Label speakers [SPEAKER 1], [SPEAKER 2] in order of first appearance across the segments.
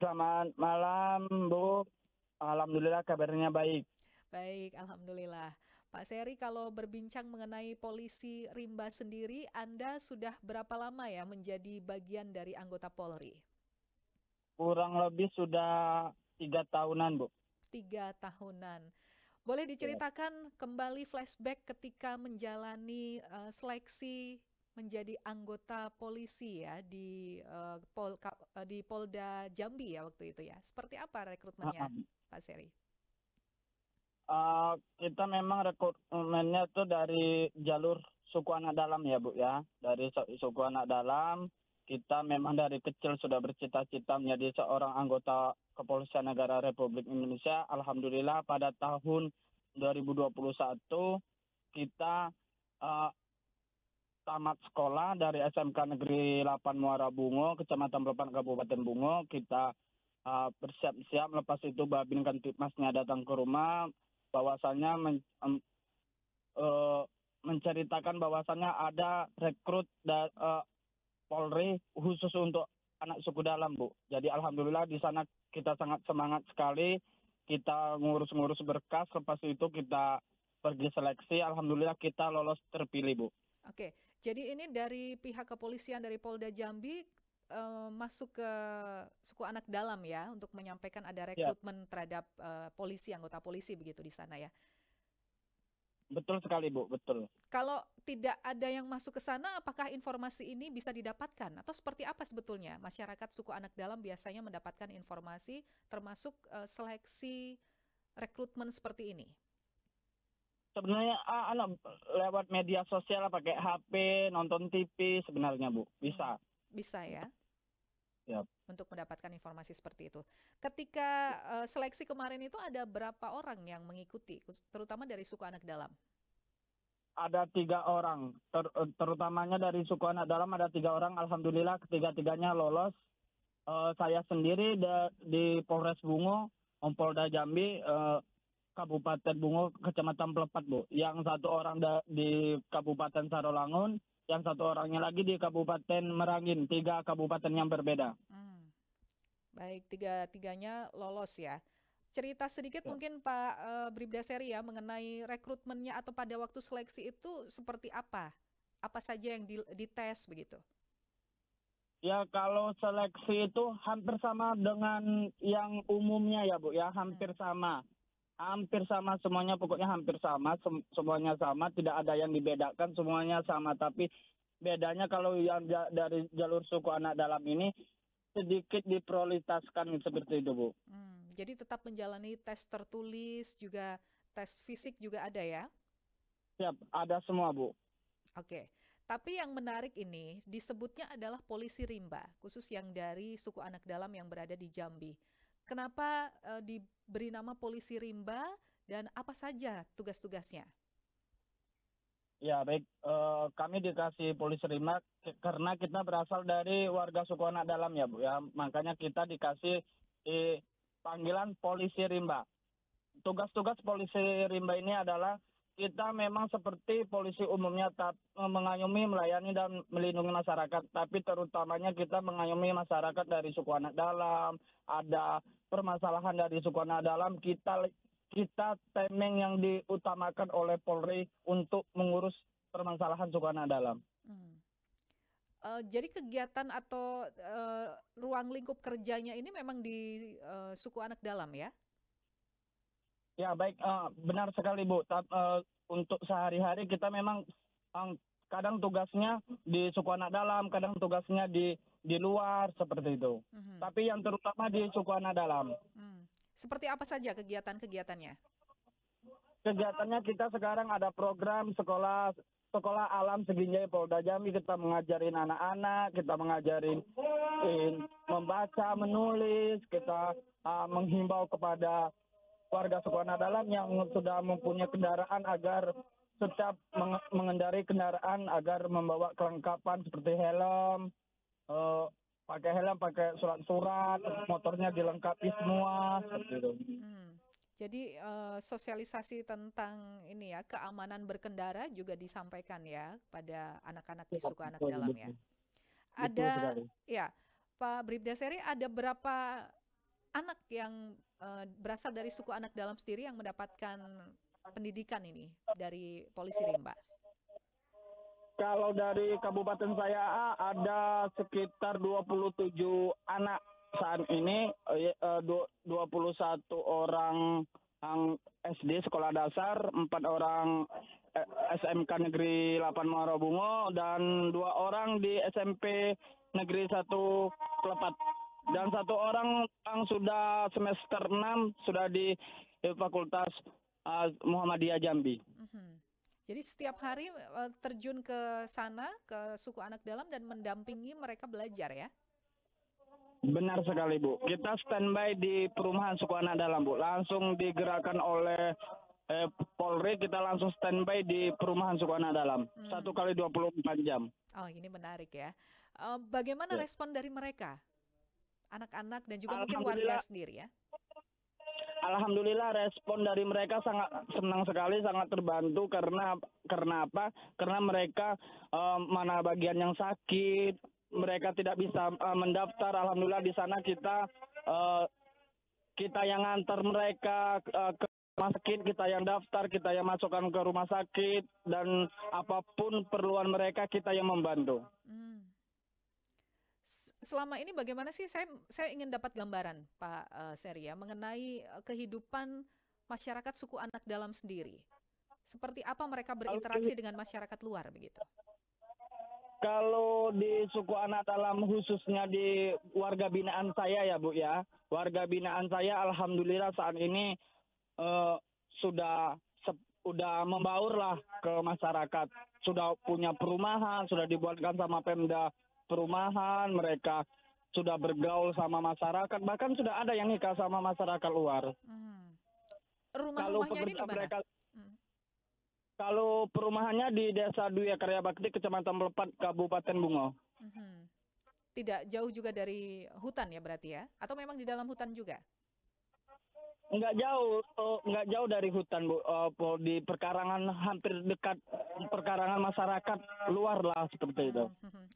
[SPEAKER 1] Selamat malam, Bu. Alhamdulillah kabarnya baik.
[SPEAKER 2] Baik, alhamdulillah. Pak Seri, kalau berbincang mengenai polisi rimba sendiri, Anda sudah berapa lama ya menjadi bagian dari anggota Polri?
[SPEAKER 1] Kurang lebih sudah 3 tahunan, Bu.
[SPEAKER 2] 3 tahunan. Boleh
[SPEAKER 1] Ya.
[SPEAKER 2] diceritakan kembali flashback ketika menjalani seleksi menjadi anggota polisi ya di Polda Jambi ya waktu itu ya. Seperti apa rekrutmennya,
[SPEAKER 1] Heeh.
[SPEAKER 2] Pak Seri?
[SPEAKER 1] Kita memang rekrutmennya tuh dari jalur suku anak dalam ya, Bu ya. Dari suku anak dalam, kita memang dari kecil sudah bercita-cita menjadi seorang anggota Kepolisian Negara Republik Indonesia. Alhamdulillah pada tahun 2021 kita eh, tamat sekolah dari SMK Negeri 8 Muara Bungo, Kecamatan Pelopan, Kabupaten Bungo. Kita bersiap-siap, lepas itu Babin Kantipmasnya datang ke rumah, bahwasannya eh, menceritakan bahwasannya ada rekrut Polri khusus untuk anak suku dalam, Bu. Jadi alhamdulillah di sana kita sangat semangat sekali. Kita ngurus-ngurus berkas, lepas itu kita pergi seleksi. Alhamdulillah kita lolos terpilih, Bu.
[SPEAKER 2] Oke, jadi ini dari pihak kepolisian dari Polda Jambi masuk ke suku anak dalam ya untuk menyampaikan ada
[SPEAKER 1] Ya,
[SPEAKER 2] rekrutmen terhadap polisi, anggota polisi begitu di sana ya.
[SPEAKER 1] betul sekali, Bu, betul.
[SPEAKER 2] Kalau tidak ada yang masuk ke sana, apakah informasi ini bisa didapatkan atau seperti apa sebetulnya masyarakat suku anak dalam biasanya mendapatkan informasi termasuk seleksi rekrutmen seperti ini?
[SPEAKER 1] Sebenarnya lewat media sosial pakai HP, nonton TV sebenarnya, Bu.
[SPEAKER 2] Hmm,
[SPEAKER 1] Bisa.
[SPEAKER 2] bisa ya.
[SPEAKER 1] Ya.
[SPEAKER 2] Untuk mendapatkan informasi seperti itu. Ketika seleksi kemarin itu ada berapa orang yang mengikuti, terutama dari suku anak dalam?
[SPEAKER 1] Ada 3 orang, terutamanya dari suku anak dalam ada 3 orang. Alhamdulillah ketiga-tiganya lolos. Saya sendiri di Polres Bungo, Polda Jambi, Kabupaten Bungo, Kecamatan Pelepat, Bu. Yang 1 orang di Kabupaten Sarolangun, yang 1 orangnya lagi di Kabupaten Merangin. 3 kabupaten yang berbeda.
[SPEAKER 2] Hmm, baik, tiga-tiganya lolos ya. Cerita sedikit
[SPEAKER 1] Ya.
[SPEAKER 2] mungkin Pak Bribda Seri ya mengenai rekrutmennya atau pada waktu seleksi itu seperti apa? Apa saja yang dites begitu?
[SPEAKER 1] Ya, kalau seleksi itu hampir sama dengan yang umumnya ya, Bu, ya, hampir
[SPEAKER 2] Hmm.
[SPEAKER 1] sama. Hampir sama semuanya, pokoknya hampir sama, semuanya sama, tidak ada yang dibedakan, semuanya sama. Tapi bedanya kalau yang dari jalur suku anak dalam ini sedikit diprioritaskan seperti itu, Bu.
[SPEAKER 2] Jadi tetap menjalani tes tertulis juga tes fisik juga ada ya?
[SPEAKER 1] Siap, ada semua, Bu.
[SPEAKER 2] Oke, tapi yang menarik ini disebutnya adalah polisi rimba, khusus yang dari suku anak dalam yang berada di Jambi. Kenapa diberi nama polisi rimba dan apa saja tugas-tugasnya?
[SPEAKER 1] Ya, baik. Kami dikasih polisi rimba karena kita berasal dari warga suku anak dalam ya, Bu, ya. Makanya kita dikasih panggilan polisi rimba. Tugas-tugas polisi rimba ini adalah kita memang seperti polisi umumnya, mengayomi, melayani, dan melindungi masyarakat. Tapi terutamanya kita mengayomi masyarakat dari suku anak dalam. Ada permasalahan dari suku anak dalam, kita temeng yang diutamakan oleh Polri untuk mengurus permasalahan suku anak dalam.
[SPEAKER 2] Hmm. Jadi kegiatan atau ruang lingkup kerjanya ini memang di suku anak dalam ya?
[SPEAKER 1] Ya, baik, benar sekali, Bu. Untuk sehari-hari kita memang kadang tugasnya di suku anak dalam, kadang tugasnya di luar seperti itu.
[SPEAKER 2] Mhm.
[SPEAKER 1] Tapi yang terutama di suku anak dalam.
[SPEAKER 2] Seperti apa saja kegiatan-kegiatannya?
[SPEAKER 1] Kegiatannya kita sekarang ada program sekolah sekolah alam Seginjai Polda Jambi. Kita mengajarin anak-anak, kita mengajarin membaca, menulis, kita menghimbau kepada warga suku anak dalam yang sudah mempunyai kendaraan agar setiap mengendarai kendaraan agar membawa kelengkapan seperti helm, eh, pakai helm, pakai surat-surat, motornya dilengkapi semua seperti itu.
[SPEAKER 2] Hmm. Jadi sosialisasi tentang ini ya keamanan berkendara juga disampaikan ya pada anak-anak di
[SPEAKER 1] Ya,
[SPEAKER 2] suku anak
[SPEAKER 1] betul,
[SPEAKER 2] dalam ya.
[SPEAKER 1] betul, betul
[SPEAKER 2] Ada
[SPEAKER 1] sekali.
[SPEAKER 2] ya Pak Bribda Seri ada berapa anak yang berasal dari suku anak dalam sendiri yang mendapatkan pendidikan ini dari polisi rimba?
[SPEAKER 1] Kalau dari kabupaten saya ada sekitar 27 anak saat ini, 21 orang yang SD sekolah dasar, 4 orang SMK Negeri 8 Muara Bungo, dan 2 orang di SMP Negeri 1 Klepat. Dan 1 orang yang sudah semester 6 sudah di Fakultas Muhammadiyah Jambi.
[SPEAKER 2] Jadi setiap hari terjun ke sana, ke suku anak dalam dan mendampingi mereka belajar ya?
[SPEAKER 1] Benar sekali, Bu. Kita standby di perumahan suku anak dalam, Bu. Langsung digerakkan oleh Polri, kita langsung standby di perumahan suku anak dalam. 1 kali 24 jam.
[SPEAKER 2] Oh, ini menarik ya. Bagaimana respon dari mereka? Anak-anak dan juga mungkin warga sendiri ya?
[SPEAKER 1] Alhamdulillah respon dari mereka sangat senang sekali, sangat terbantu karena apa? Karena mereka mana bagian yang sakit, mereka tidak bisa mendaftar. Alhamdulillah di sana kita yang antar mereka ke rumah sakit, kita yang daftar, kita yang masukkan ke rumah sakit, dan apapun perluan mereka kita yang membantu.
[SPEAKER 2] Selama ini bagaimana sih, saya ingin dapat gambaran Pak Seri ya, mengenai kehidupan masyarakat suku anak dalam sendiri. Seperti apa mereka berinteraksi dengan masyarakat luar begitu?
[SPEAKER 1] Kalau di suku anak dalam khususnya di warga binaan saya ya Bu ya, warga binaan saya alhamdulillah saat ini sudah membaur lah ke masyarakat, sudah punya perumahan, sudah dibuatkan sama Pemda perumahan, mereka sudah bergaul sama masyarakat, bahkan sudah ada yang nikah sama masyarakat luar.
[SPEAKER 2] Rumah-rumahnya ini di mana?
[SPEAKER 1] Kalau perumahannya di Desa Dwi Karya Bakti, Kecamatan Melepat, Kabupaten Bungo.
[SPEAKER 2] Tidak jauh juga dari hutan ya berarti ya? Atau memang di dalam hutan juga?
[SPEAKER 1] Enggak jauh dari hutan, Bu. Di perkarangan, hampir dekat perkarangan masyarakat luar lah seperti itu.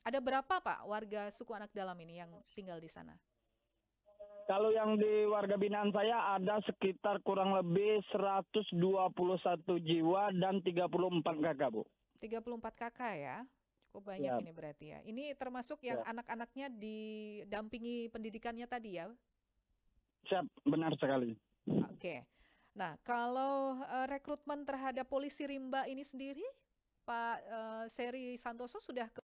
[SPEAKER 2] Ada berapa Pak warga suku anak dalam ini yang tinggal di sana?
[SPEAKER 1] Kalau yang di warga binaan saya ada sekitar kurang lebih 121 jiwa dan 34 kakak, Bu.
[SPEAKER 2] 34 kakak ya? Cukup banyak ini berarti ya. Ini termasuk yang anak-anaknya didampingi pendidikannya tadi ya?
[SPEAKER 1] Siap, benar sekali.
[SPEAKER 2] Oke. Nah, kalau rekrutmen terhadap polisi rimba ini sendiri, Pak Seri Santoso sudah ke...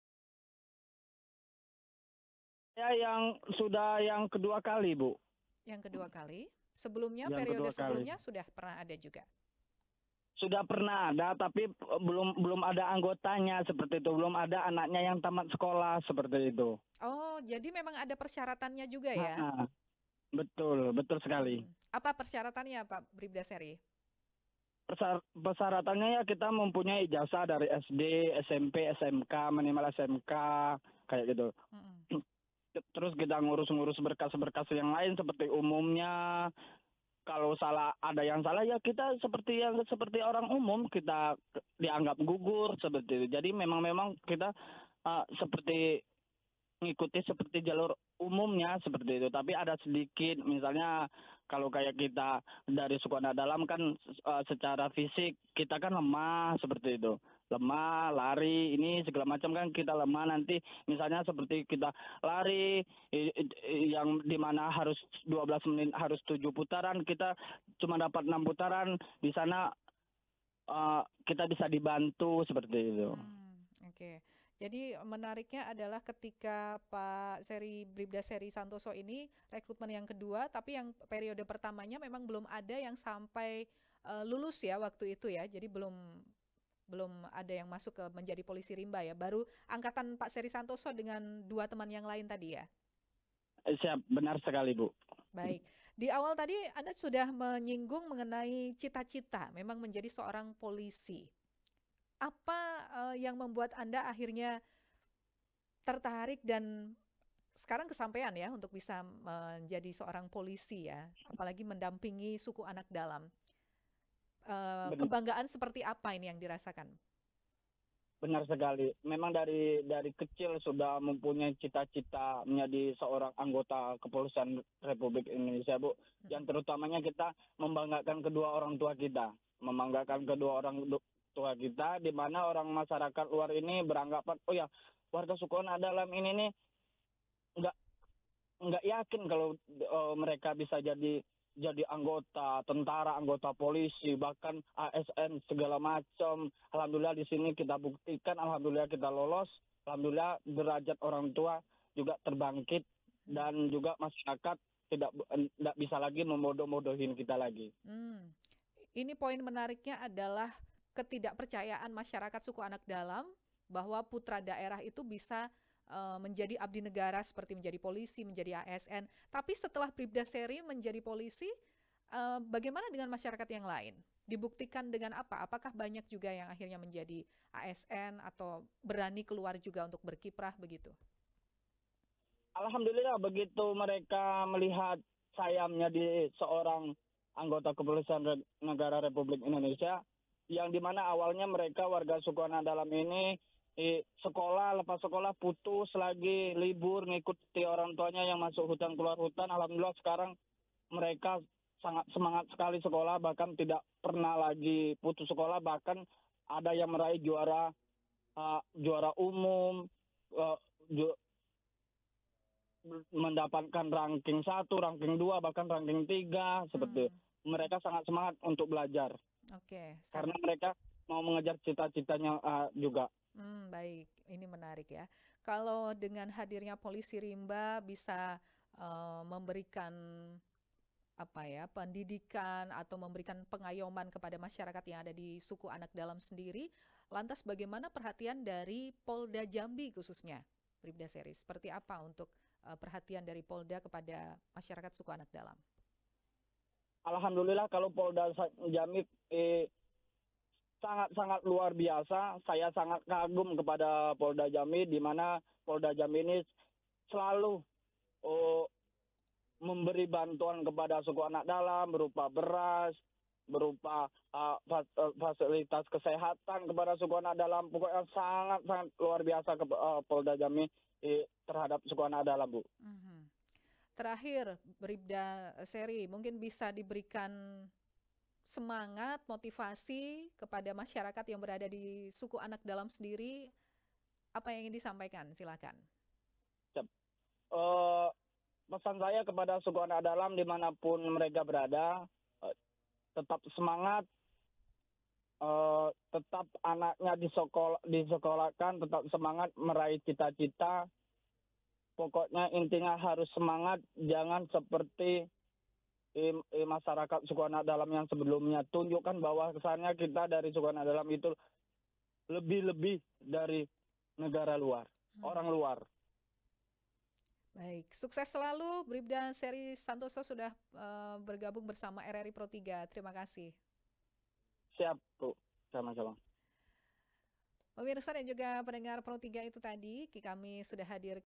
[SPEAKER 1] Ya, yang kedua kali, Bu.
[SPEAKER 2] Yang kedua kali? Sebelumnya, periode sebelumnya sudah pernah ada juga?
[SPEAKER 1] Sudah pernah ada, tapi belum ada anggotanya seperti itu. Belum ada anaknya yang tamat sekolah seperti itu.
[SPEAKER 2] Oh, jadi memang ada persyaratannya juga ya?
[SPEAKER 1] Betul sekali.
[SPEAKER 2] Apa persyaratannya Pak Bribda Seri?
[SPEAKER 1] Persyaratannya ya kita mempunyai ijazah dari SD, SMP, SMK, minimal SMK, kayak gitu. Terus kita ngurus-ngurus berkas-berkas yang lain seperti umumnya. Kalau ada yang salah ya kita seperti orang umum, kita dianggap gugur seperti itu. Jadi memang kita seperti mengikuti seperti jalur umumnya seperti itu. Tapi ada sedikit, misalnya kalau kayak kita dari suku anak dalam kan secara fisik kita kan lemah seperti itu. Lemah, lari, ini segala macam kan kita lemah. Nanti misalnya seperti kita lari yang dimana harus 12 menit, harus 7 putaran, kita cuma dapat 6 putaran. Di sana kita bisa dibantu seperti itu.
[SPEAKER 2] Oke. Jadi menariknya adalah ketika Pak Bribda Seri Santoso ini rekrutmen yang kedua, tapi yang periode pertamanya memang belum ada yang sampai lulus ya waktu itu ya. Jadi belum ada yang masuk ke menjadi polisi rimba ya. Baru angkatan Pak Seri Santoso dengan 2 teman yang lain tadi ya.
[SPEAKER 1] Siap, benar sekali Bu.
[SPEAKER 2] Baik. Di awal tadi Anda sudah menyinggung mengenai cita-cita memang menjadi seorang polisi. Apa yang membuat Anda akhirnya tertarik dan sekarang kesampaian ya untuk bisa menjadi seorang polisi ya, apalagi mendampingi suku anak dalam. Kebanggaan seperti apa ini yang dirasakan?
[SPEAKER 1] Benar sekali. Memang dari kecil sudah mempunyai cita-cita menjadi seorang anggota kepolisian Republik Indonesia, Bu.
[SPEAKER 2] Mhm.
[SPEAKER 1] Yang terutamanya kita membanggakan kedua orang tua kita, membanggakan kedua orang tua kita, di mana orang masyarakat luar ini beranggapan, oh ya, warga suku anak dalam ini nih nggak nggak yakin kalau mereka bisa jadi anggota tentara, anggota polisi, bahkan ASN segala macam. Alhamdulillah di sini kita buktikan, alhamdulillah kita lolos, alhamdulillah derajat orang tua juga terbangkit dan juga masyarakat tidak bisa lagi membodoh-bodohin kita lagi.
[SPEAKER 2] Hmm. Ini poin menariknya adalah ketidakpercayaan masyarakat suku anak dalam bahwa putra daerah itu bisa menjadi abdi negara seperti menjadi polisi, menjadi ASN. Tapi setelah Bribda Seri menjadi polisi, bagaimana dengan masyarakat yang lain? Dibuktikan dengan apa? Apakah banyak juga yang akhirnya menjadi ASN atau berani keluar juga untuk berkiprah begitu?
[SPEAKER 1] Alhamdulillah begitu mereka melihat saya menjadi seorang anggota kepolisian negara Republik Indonesia, yang dimana awalnya mereka warga suku anak dalam ini sekolah, lepas sekolah putus lagi libur ngikuti orang tuanya yang masuk hutan keluar hutan. Alhamdulillah sekarang mereka sangat semangat sekali sekolah, bahkan tidak pernah lagi putus sekolah, bahkan ada yang meraih juara umum, uh, mendapatkan ranking 1, ranking 2, bahkan ranking 3 seperti itu.
[SPEAKER 2] Hmm.
[SPEAKER 1] Mereka sangat semangat untuk belajar
[SPEAKER 2] Oke,
[SPEAKER 1] karena
[SPEAKER 2] sangat.
[SPEAKER 1] mereka mau mengejar cita-citanya juga.
[SPEAKER 2] Baik, ini menarik ya. Kalau dengan hadirnya polisi rimba bisa memberikan apa ya, pendidikan atau memberikan pengayoman kepada masyarakat yang ada di suku anak dalam sendiri, lantas bagaimana perhatian dari Polda Jambi khususnya, Bribda Seri? Seperti apa untuk perhatian dari Polda kepada masyarakat suku anak dalam?
[SPEAKER 1] Alhamdulillah kalau Polda Jambi sangat-sangat luar biasa. Saya sangat kagum kepada Polda Jambi, di mana Polda Jambi ini selalu oh, memberi bantuan kepada suku anak dalam berupa beras, berupa fasilitas kesehatan kepada suku anak dalam. Pokoknya sangat-sangat luar biasa Polda Jambi terhadap suku anak dalam, Bu.
[SPEAKER 2] Mhm. Terakhir, Bribda Seri, mungkin bisa diberikan semangat, motivasi kepada masyarakat yang berada di suku anak dalam sendiri, apa yang ingin disampaikan? Silakan.
[SPEAKER 1] Eh, Pesan saya kepada suku anak dalam dimanapun mereka berada, tetap semangat, tetap anaknya disekolahkan, tetap semangat meraih cita-cita. Pokoknya intinya harus semangat, jangan seperti masyarakat suku anak dalam yang sebelumnya. Tunjukkan bahwa kesannya kita dari suku anak dalam itu lebih-lebih dari negara luar, orang luar.
[SPEAKER 2] Baik, sukses selalu Bribda Seri Santoso sudah bergabung bersama RRI Pro 3. Terima kasih.
[SPEAKER 1] Siap, Bu. Sama-sama.
[SPEAKER 2] Pemirsa dan juga pendengar Pro 3 itu tadi kami sudah hadir